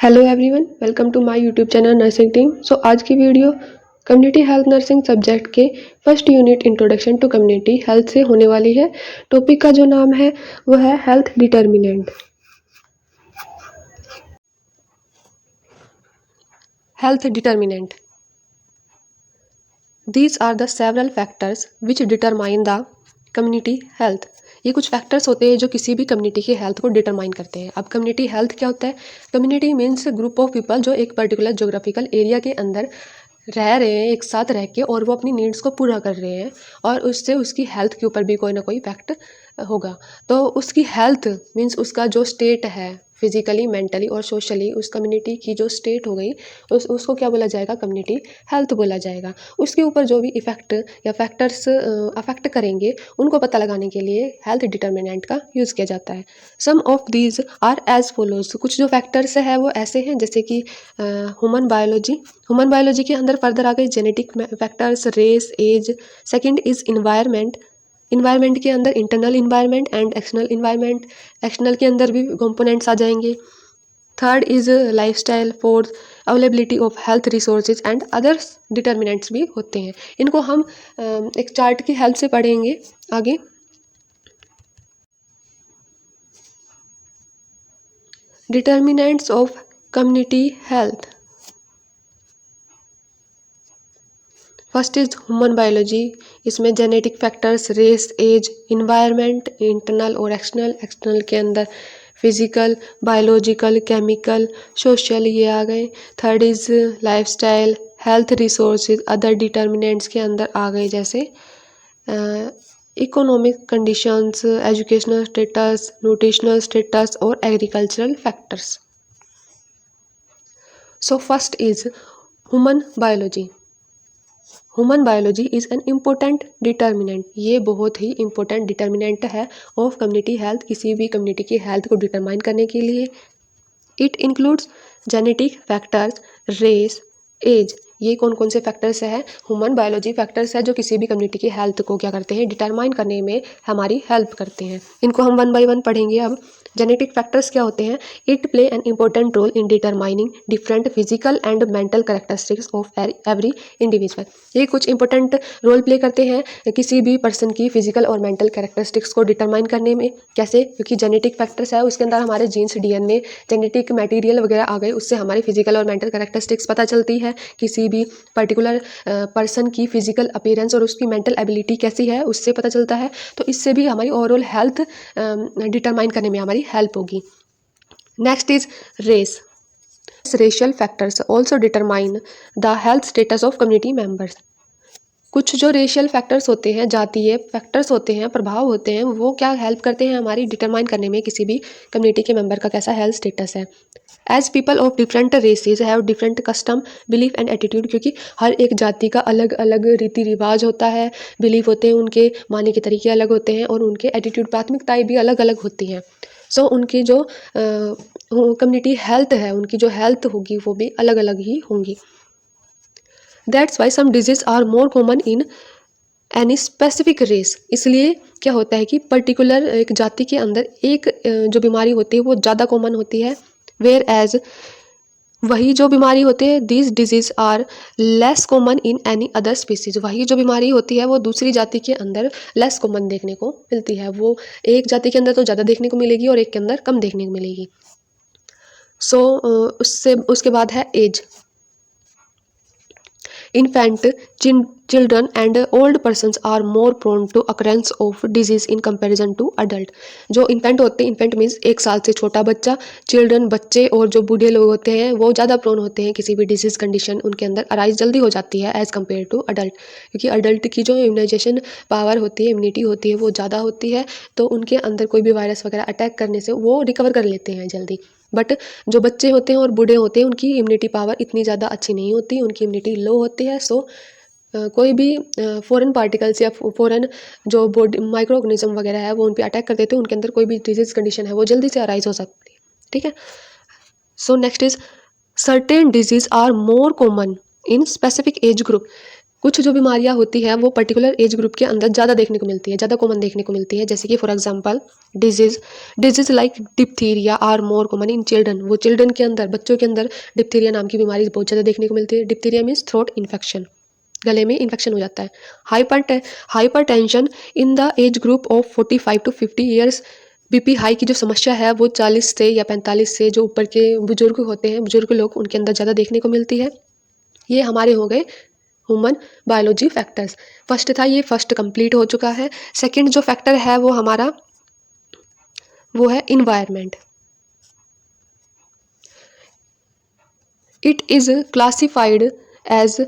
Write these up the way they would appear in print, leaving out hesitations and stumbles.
Hello everyone, welcome to my YouTube channel nursing team. आज की video community health nursing subject के first unit introduction to community health से होने वाली है। टॉपिक का जो नाम है वो है health determinant. Health determinant, these are the several factors which determine the community health. ये कुछ फैक्टर्स होते हैं जो किसी भी कम्युनिटी की हेल्थ को डिटरमाइन करते हैं। अब कम्युनिटी हेल्थ क्या होता है? Community means group of people जो एक पर्टिकुलर जोग्राफिकल एरिया के अंदर रह रहे हैं, एक साथ रह के, और वो अपनी नीड्स को पूरा कर रहे हैं, और उससे उसकी हेल्थ के ऊपर भी कोई ना कोई इफेक्ट होगा। तो उसकी हेल्थ मीन्स उसका जो स्टेट है फिजिकली, मेंटली और सोशली, उस कम्युनिटी की जो स्टेट हो गई उसको क्या बोला जाएगा? कम्युनिटी हेल्थ बोला जाएगा। उसके ऊपर जो भी इफेक्ट या फैक्टर्स अफेक्ट करेंगे उनको पता लगाने के लिए हेल्थ डिटर्मिनेंट का यूज़ किया जाता है। Some of these are as follows. कुछ जो फैक्टर्स है वो ऐसे हैं जैसे कि ह्यूमन बायोलॉजी के अंदर फर्दर आ गई genetic factors, race, age. Second is environment के अंदर internal environment and external environment, external के अंदर भी कंपोनेंट्स आ जाएंगे। Third is lifestyle. Fourth availability of health resources and others determinants भी होते हैं। इनको हम एक चार्ट की हेल्प से पढ़ेंगे आगे। Determinants of community health. First is human biology. इसमें genetic factors, race, age, environment, internal और एक्सटर्नल। एक्सटर्नल के अंदर फिजिकल, बायोलॉजिकल, केमिकल, सोशल, ये आ गए। Third is lifestyle, health resources, other determinants के अंदर आ गए जैसे economic conditions, educational status, nutritional status और agricultural factors. So first is human biology. Human biology is an important determinant. ये बहुत ही इंपॉर्टेंट डिटर्मिनेंट है ऑफ कम्युनिटी हेल्थ, किसी भी कम्युनिटी की हेल्थ को डिटरमाइन करने के लिए। It includes genetic factors, race, age. ये कौन कौन से फैक्टर्स है? ह्यूमन बायोलॉजी फैक्टर्स है जो किसी भी कम्युनिटी की हेल्थ को क्या करते हैं? डिटरमाइन करने में हमारी हेल्प करते हैं। इनको हम वन बाय वन पढ़ेंगे। अब जेनेटिक फैक्टर्स क्या होते हैं? It play an important role in determining different physical and mental characteristics of every individual. ये कुछ इंपॉर्टेंट रोल प्ले करते हैं किसी भी पर्सन की फिजिकल और मेंटल कैरेक्टरिस्टिक्स को डिटरमाइन करने में। कैसे? क्योंकि जेनेटिक फैक्टर्स है, उसके अंदर हमारे जीन्स, डीएनए, जेनेटिक मटेरियल वगैरह आ गए, उससे हमारी फिजिकल और मेंटल कैरेक्टरिस्टिक्स पता चलती है। किसी भी पर्टिकुलर पर्सन की फिजिकल अपीयरेंस और उसकी मेंटल एबिलिटी कैसी है उससे पता चलता है। तो इससे भी हमारी ओवरऑल हेल्थ डिटरमाइन करने में हमारी हेल्प होगी। Next is race. Racial factors also determine the health status of community members. कुछ जो रेशियल फैक्टर्स होते हैं, जातीय फैक्टर्स होते हैं, प्रभाव होते हैं, वो क्या हेल्प करते हैं हमारी डिटरमाइन करने में किसी भी कम्युनिटी के मेंबर का कैसा हेल्थ स्टेटस है। As people of different races have different custom, belief and attitude. क्योंकि हर एक जाति का अलग अलग रीति रिवाज होता है, बिलीफ होते हैं, उनके मानने के तरीके अलग होते हैं, और उनके एटीट्यूड, प्राथमिकताएं भी अलग अलग होती हैं। सो उनकी जो कम्युनिटी हेल्थ है, उनकी जो हेल्थ होगी वो भी अलग अलग ही होंगी। That's why some disease are more common in any specific race. इसलिए क्या होता है कि पर्टिकुलर एक जाति के अंदर एक जो बीमारी होती है वो ज़्यादा कॉमन होती है, वेयर एज वही जो बीमारी होती है this disease are less common in any other species. वही जो बीमारी होती है वो दूसरी जाति के अंदर लेस कॉमन देखने को मिलती है। वो एक जाति के अंदर तो ज़्यादा देखने को मिलेगी और एक के अंदर कम देखने को मिलेगी। सो उससे उसके बाद है as. Infant, children and old persons are more prone to occurrence of disease in comparison to adult। जो इन्फेंट होते हैं, इन्फेंट मीन्स 1 साल से छोटा बच्चा, चिल्ड्रन बच्चे, और जो बूढ़े लोग होते हैं वो ज़्यादा प्रोन होते हैं किसी भी डिजीज़ कंडीशन उनके अंदर अराइज जल्दी हो जाती है एज़ कम्पेयर टू अडल्ट। क्योंकि अडल्ट की जो इम्यूनाइजेशन पावर होती है, इम्यूनिटी होती है, वो ज़्यादा होती है, तो उनके अंदर कोई भी वायरस वगैरह अटैक करने से वो रिकवर कर लेते हैं जल्दी। बट जो बच्चे होते हैं और बूढ़े होते हैं उनकी इम्यूनिटी पावर इतनी ज़्यादा अच्छी नहीं होती, उनकी इम्यूनिटी लो होती है। सो कोई भी फॉरेन पार्टिकल्स या फॉरेन जो बॉडी माइक्रो ऑर्गेनिज्म वगैरह है वो उन पे अटैक कर देते हैं, उनके अंदर कोई भी डिजीज कंडीशन है वो जल्दी से अराइज हो सकती है। ठीक है। So next is certain disease are more common in specific age group. कुछ जो बीमारियां होती हैं वो पर्टिकुलर एज ग्रुप के अंदर ज़्यादा देखने को मिलती है, ज़्यादा कॉमन देखने को मिलती है, जैसे कि for example disease like diphtheria are more common in children. वो चिल्ड्रन के अंदर, बच्चों के अंदर डिप्थीरिया नाम की बीमारी बहुत ज़्यादा देखने को मिलती है। डिप्थीरिया मीन्स थ्रोट इन्फेक्शन, गले में इन्फेक्शन हो जाता है। Hypertension in the age group of 45 to 50 years. BP high की जो समस्या है वो 40 से या 45 से जो ऊपर के बुजुर्ग होते हैं, बुजुर्ग लोग, उनके अंदर ज़्यादा देखने को मिलती है। ये हमारे हो गए ह्यूमन बायोलॉजी फैक्टर्स। फर्स्ट था ये, फर्स्ट कंप्लीट हो चुका है। सेकंड जो फैक्टर है वो हमारा वो है environment. It is classified as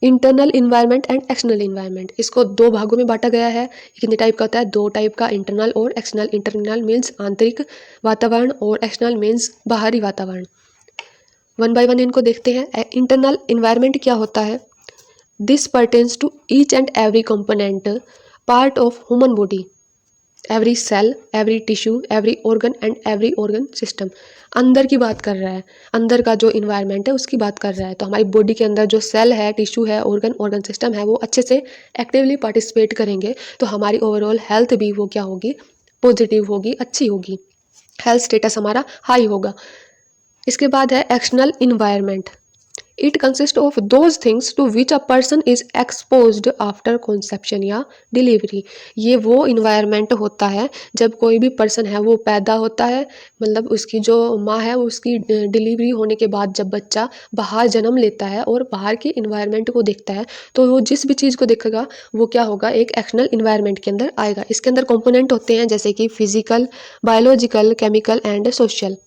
internal environment and external environment. इसको दो भागों में बांटा गया है। कितने टाइप का होता है? दो टाइप का, इंटरनल और एक्सटर्नल। इंटरनल मीन्स आंतरिक वातावरण और एक्सटर्नल मीन्स बाहरी वातावरण। वन बाय वन इनको देखते हैं। इंटरनल इन्वायरमेंट क्या होता है? This pertains to each and every component part of human body, every cell, every tissue, every organ and every organ system. अंदर की बात कर रहा है, अंदर का जो इन्वायरमेंट है उसकी बात कर रहा है। तो हमारी बॉडी के अंदर जो सेल है, टिश्यू है, ऑर्गन सिस्टम है, वो अच्छे से एक्टिवली पार्टिसिपेट करेंगे तो हमारी ओवरऑल हेल्थ भी वो क्या होगी? पॉजिटिव होगी, अच्छी होगी, हेल्थ स्टेटस हमारा हाई होगा। इसके बाद है external environment. It consist of those things to which a person is exposed after conception या डिलीवरी। ये वो इन्वायरमेंट होता है जब कोई भी पर्सन है वो पैदा होता है, मतलब उसकी जो माँ है उसकी डिलीवरी होने के बाद जब बच्चा बाहर जन्म लेता है और बाहर के इन्वायरमेंट को देखता है तो वो जिस भी चीज़ को देखेगा वो क्या होगा? एक एक्सटर्नल इन्वायरमेंट के अंदर आएगा। इसके अंदर कंपोनेंट होते हैं जैसे कि physical, biological, chemical and social.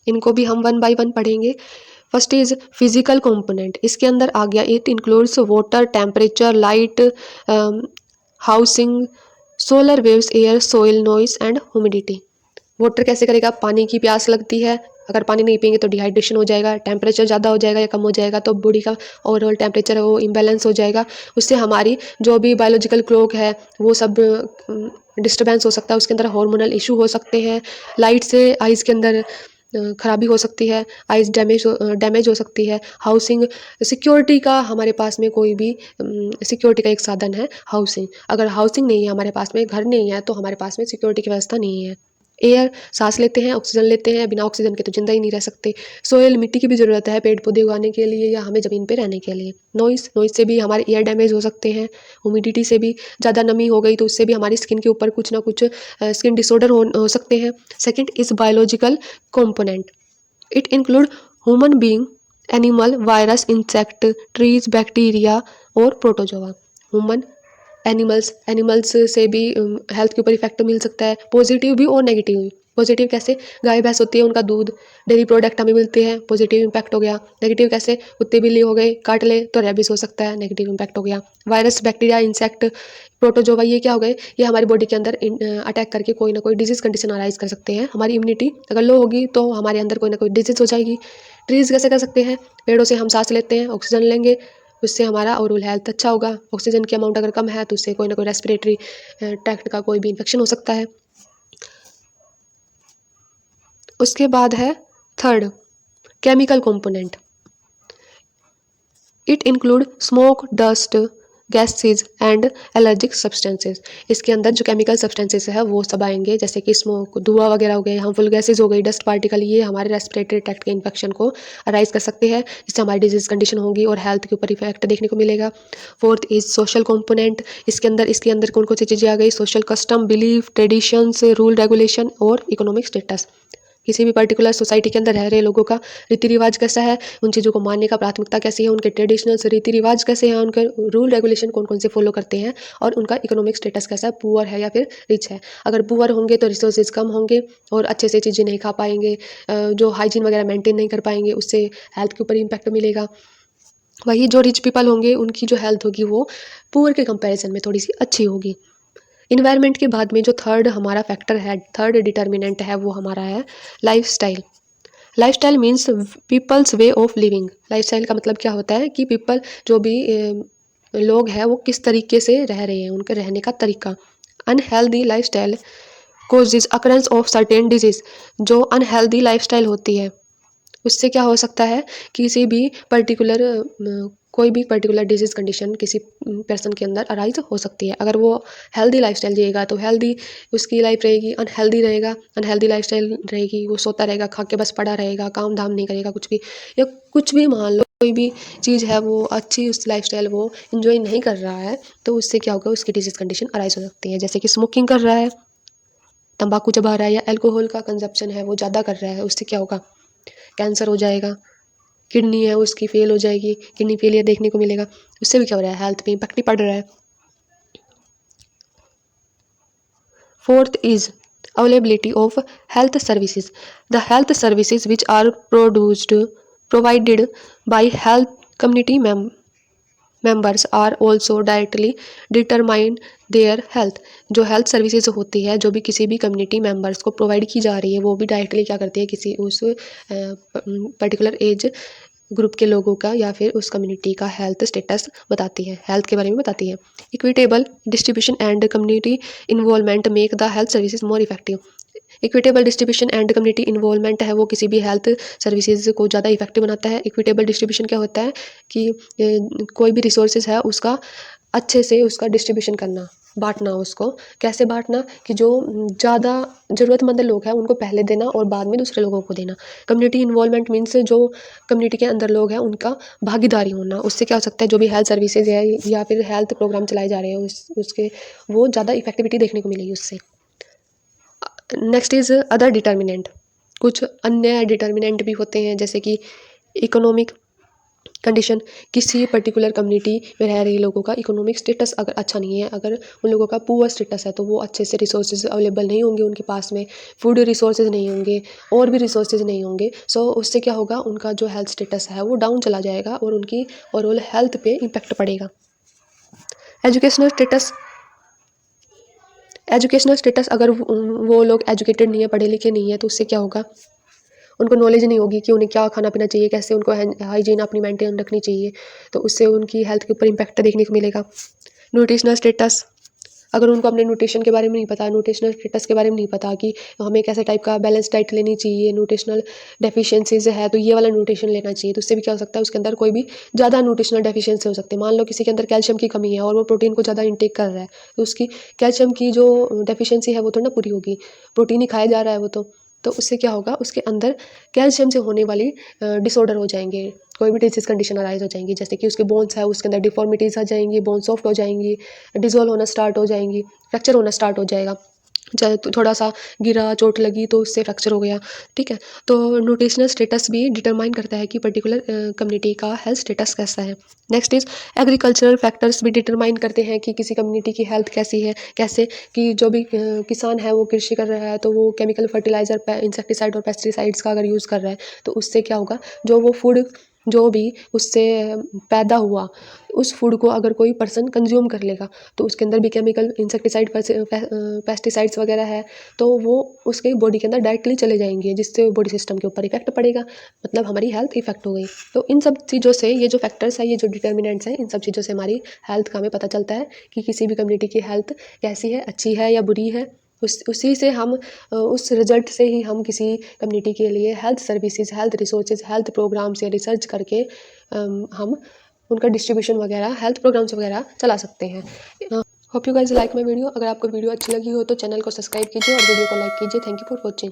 इनको भी हम वन बाय वन पढ़ेंगे। First is physical component. इसके अंदर आ गया, it includes water, temperature, light, housing, solar waves, air, soil, noise and humidity. Water कैसे करेगा? पानी की प्यास लगती है, अगर पानी नहीं पियेंगे तो डिहाइड्रेशन हो जाएगा, टेम्परेचर ज़्यादा हो जाएगा या कम हो जाएगा तो बॉडी का ओवरऑल टेम्परेचर है वो इम्बैलेंस हो जाएगा। उससे हमारी जो भी बायोलॉजिकल क्लॉक है वो सब डिस्टर्बेंस हो सकता है, उसके अंदर हार्मोनल इशू हो सकते हैं। लाइट से आइज़ के अंदर खराबी हो सकती है, आइज़ डैमेज हो सकती है। हाउसिंग, सिक्योरिटी का हमारे पास में कोई भी सिक्योरिटी का एक साधन है हाउसिंग। अगर हाउसिंग नहीं है हमारे पास में, घर नहीं है, तो हमारे पास में सिक्योरिटी की व्यवस्था नहीं है। एयर, सांस लेते हैं, ऑक्सीजन लेते हैं, बिना ऑक्सीजन के तो जिंदा ही नहीं रह सकते। सोयल, मिट्टी की भी ज़रूरत है पेड़ पौधे उगाने के लिए या हमें ज़मीन पे रहने के लिए। नॉइस, नॉइस से भी हमारे ईयर डैमेज हो सकते हैं। ह्यूमिडिटी से भी, ज़्यादा नमी हो गई तो उससे भी हमारी स्किन के ऊपर कुछ ना कुछ स्किन डिसऑर्डर हो सकते हैं। Second is biological component. It include human being, animal, virus, insect, trees, bacteria और प्रोटोजोआ। ह्यूमन, एनिमल्स से भी हेल्थ के ऊपर इफेक्ट मिल सकता है, पॉजिटिव भी और नेगेटिव भी। पॉजिटिव कैसे? गाय भैंस होती है, उनका दूध, डेयरी प्रोडक्ट हमें मिलते हैं, पॉजिटिव इम्पैक्ट हो गया। नेगेटिव कैसे? कुत्ते बिल्ली हो गए, काट ले तो रेबिस हो सकता है, नेगेटिव इम्पैक्ट हो गया। वायरस, बैक्टीरिया, इंसेक्ट, प्रोटोजोआ, ये क्या हो गए? ये हमारी बॉडी के अंदर अटैक करके कोई ना कोई डिजीज कंडीशन अराइज कर सकते हैं। हमारी इम्यूनिटी अगर लो होगी तो हमारे अंदर कोई ना कोई डिजीज हो जाएगी। ट्रीज कैसे कर सकते हैं? पेड़ों से हम सांस लेते हैं, ऑक्सीजन लेंगे, उससे हमारा ओवरऑल हेल्थ अच्छा होगा। ऑक्सीजन की अमाउंट अगर कम है तो उससे कोई ना कोई रेस्पिरेटरी ट्रैक्ट का कोई भी इन्फेक्शन हो सकता है। उसके बाद है third, chemical component. It include smoke, dust, gases and allergic substances. इसके अंदर जो केमिकल सब्सटेंसेज है वो सब आएंगे, जैसे कि स्मोक, धुआं वगैरह हो गए, हार्मफुल गैसेज हो गई, डस्ट पार्टिकल, ये हमारे रेस्पिरेटरी ट्रैक्ट के इन्फेक्शन को अराइज कर सकते हैं, जिससे हमारी डिजीज कंडीशन होगी और हेल्थ के ऊपर इफेक्ट देखने को मिलेगा। Fourth is social component. इसके अंदर कौन कौन सी चीज़ें आ गई? Social custom, belief, traditions, rule regulation और इकोनॉमिक स्टेटस। किसी भी पर्टिकुलर सोसाइटी के अंदर रह रहे लोगों का रीति रिवाज कैसा है, उन चीज़ों को मानने का प्राथमिकता कैसी है, उनके ट्रेडिशनल्स रीति रिवाज कैसे हैं, उनके रूल रेगुलेशन कौन कौन से फॉलो करते हैं और उनका इकोनॉमिक स्टेटस कैसा है, पुअर है या फिर रिच है। अगर पुअर होंगे तो रिसोर्सेज कम होंगे और अच्छे से चीज़ें नहीं खा पाएंगे, जो हाइजीन वगैरह मेंटेन नहीं कर पाएंगे, उससे हेल्थ के ऊपर इम्पैक्ट मिलेगा। वही जो रिच पीपल होंगे उनकी जो हेल्थ होगी वो पुअर के कंपैरिजन में थोड़ी सी अच्छी होगी। इन्वायरमेंट के बाद में जो थर्ड हमारा फैक्टर है, थर्ड डिटर्मिनेंट है, वो हमारा है lifestyle. Lifestyle means people's way of living. Lifestyle का मतलब क्या होता है कि पीपल, जो भी लोग हैं वो किस तरीके से रह रहे हैं, उनके रहने का तरीका। Unhealthy lifestyle causes occurrence of certain disease. जो अनहेल्दी लाइफस्टाइल होती है उससे क्या हो सकता है, किसी भी पर्टिकुलर कोई भी पर्टिकुलर डिजीज़ कंडीशन किसी पर्सन के अंदर अराइज हो सकती है। अगर वो हेल्दी लाइफस्टाइल जिएगा तो हेल्दी उसकी लाइफ रहेगी, अनहेल्दी रहेगा अनहेल्दी लाइफस्टाइल रहेगी, वो सोता रहेगा, खा के बस पड़ा रहेगा, काम धाम नहीं करेगा कुछ भी, या कुछ भी मान लो कोई भी चीज़ है वो अच्छी उस लाइफस्टाइल वो इंजॉय नहीं कर रहा है, तो उससे क्या होगा, उसकी डिजीज़ कंडीशन अराइज हो सकती है। जैसे कि स्मोकिंग कर रहा है, तंबाकू चबा रहा है, या अल्कोहल का कंजप्शन है वो ज़्यादा कर रहा है, उससे क्या होगा, कैंसर हो जाएगा, किडनी है उसकी फेल हो जाएगी, किडनी फेलियर देखने को मिलेगा। उससे भी क्या हो रहा है, हेल्थ पे इम्पैक्ट भी पड़ रहा है। Fourth is availability of health services. The health services which are provided by health community members are also directly determine their health. जो हेल्थ सर्विसेज होती है जो भी किसी भी कम्युनिटी मेंबर्स को प्रोवाइड की जा रही है, वो भी डायरेक्टली क्या करती है, किसी उस पर्टिकुलर एज ग्रुप के लोगों का या फिर उस कम्युनिटी का हेल्थ स्टेटस बताती है, हेल्थ के बारे में बताती है। Equitable distribution and community involvement make the health services more effective. Equitable distribution and community involvement है वो किसी भी हेल्थ सर्विसेज को ज़्यादा इफेक्टिव बनाता है। इक्विटेबल डिस्ट्रीब्यूशन क्या होता है कि कोई भी रिसोर्सेज है उसका अच्छे से उसका डिस्ट्रीब्यूशन करना, बांटना। उसको कैसे बांटना कि जो ज़्यादा ज़रूरतमंद लोग हैं उनको पहले देना और बाद में दूसरे लोगों को देना। कम्युनिटी इन्वॉल्वमेंट मीन्स जो कम्युनिटी के अंदर लोग हैं उनका भागीदारी होना। उससे क्या हो सकता है, जो भी हेल्थ सर्विसेज है या फिर हेल्थ प्रोग्राम चलाए जा रहे हैं उसके वो ज़्यादा इफेक्टिविटी देखने को मिलेगी उससे। Next is other determinant. कुछ अन्य डिटर्मिनेंट भी होते हैं, जैसे कि इकोनॉमिक कंडीशन। किसी पर्टिकुलर कम्युनिटी में रह रहे लोगों का इकोनॉमिक स्टेटस अगर अच्छा नहीं है, अगर उन लोगों का पुअर स्टेटस है, तो वो अच्छे से रिसोर्सेज अवेलेबल नहीं होंगे उनके पास में, फूड रिसोर्सेज नहीं होंगे और भी रिसोर्सेज नहीं होंगे। सो उससे क्या होगा, उनका जो हेल्थ स्टेटस है वो डाउन चला जाएगा और उनकी ओवरऑल हेल्थ पे इम्पेक्ट पड़ेगा। Educational status. एजुकेशनल स्टेटस अगर वो लोग एजुकेटेड नहीं है, पढ़े लिखे नहीं है, तो उससे क्या होगा, उनको नॉलेज नहीं होगी कि उन्हें क्या खाना पीना चाहिए, कैसे उनको हाइजीन अपनी मेंटेन रखनी चाहिए, तो उससे उनकी हेल्थ के ऊपर इम्पैक्ट देखने को मिलेगा। Nutritional status. अगर उनको अपने न्यूट्रिशन के बारे में नहीं पता, न्यूट्रिशनल स्टेटस के बारे में नहीं पता कि हमें कैसे टाइप का बैलेंस डाइट लेनी चाहिए, न्यूट्रिशनल डेफिशिएंसीज है तो ये वाला न्यूट्रिशन लेना चाहिए, तो उससे भी क्या हो सकता है, उसके अंदर कोई भी ज़्यादा न्यूट्रिशनल डेफिशिएंसी हो सकती है। मान लो किसी के अंदर कैल्शियम की कमी है और वो प्रोटीन को ज़्यादा इंटेक कर रहा है, तो उसकी कैल्शियम की जो डेफिशिएंसी है वो तो ना पूरी होगी, प्रोटीन ही खाया जा रहा है वो तो उससे क्या होगा, उसके अंदर कैल्शियम से होने वाली डिसऑर्डर हो जाएंगे, कोई भी डिजीज कंडीशन अराइज हो जाएंगी, जैसे कि उसके बोन्स है उसके अंदर डिफॉर्मिटीज़ आ जाएंगी, बोन सॉफ्ट हो जाएंगी, डिजोल्व होना स्टार्ट हो जाएंगी, फ्रैक्चर होना स्टार्ट हो जाएगा। चाहे तो थोड़ा सा गिरा, चोट लगी तो उससे फ्रैक्चर हो गया, ठीक है। तो न्यूट्रिशनल स्टेटस भी डिटरमाइन करता है कि पर्टिकुलर कम्युनिटी का हेल्थ स्टेटस कैसा है। नेक्स्ट इज एग्रीकल्चरल फैक्टर्स भी डिटरमाइन करते हैं कि किसी कम्युनिटी की हेल्थ कैसी है, कैसे कि जो भी किसान है वो कृषि कर रहा है तो वो केमिकल फर्टिलाइजर, इंसेक्टिसाइड और पेस्टिसाइड्स का अगर यूज़ कर रहा है, तो उससे क्या होगा, जो वो फूड जो भी उससे पैदा हुआ उस फूड को अगर कोई पर्सन कंज्यूम कर लेगा, तो उसके अंदर भी केमिकल इंसेक्टिसाइड पेस्टिसाइड्स वगैरह है, तो वो उसके बॉडी के अंदर डायरेक्टली चले जाएंगे, जिससे बॉडी सिस्टम के ऊपर इफेक्ट पड़ेगा, मतलब हमारी हेल्थ इफेक्ट हो गई। तो इन सब चीज़ों से, ये जो फैक्टर्स है, ये जो डिटर्मिनेंट्स हैं, इन सब चीज़ों से हमारी हेल्थ का हमें पता चलता है कि किसी भी कम्युनिटी की हेल्थ कैसी है, अच्छी है या बुरी है। उसी से हम उस रिजल्ट से ही हम किसी कम्युनिटी के लिए health services, health resources, health programs या रिसर्च करके हम उनका डिस्ट्रीब्यूशन वगैरह, हेल्थ प्रोग्राम्स वगैरह चला सकते हैं। Hope you guys like my video. अगर आपको वीडियो अच्छी लगी हो तो चैनल को सब्सक्राइब कीजिए और वीडियो को लाइक कीजिए। Thank you for watching.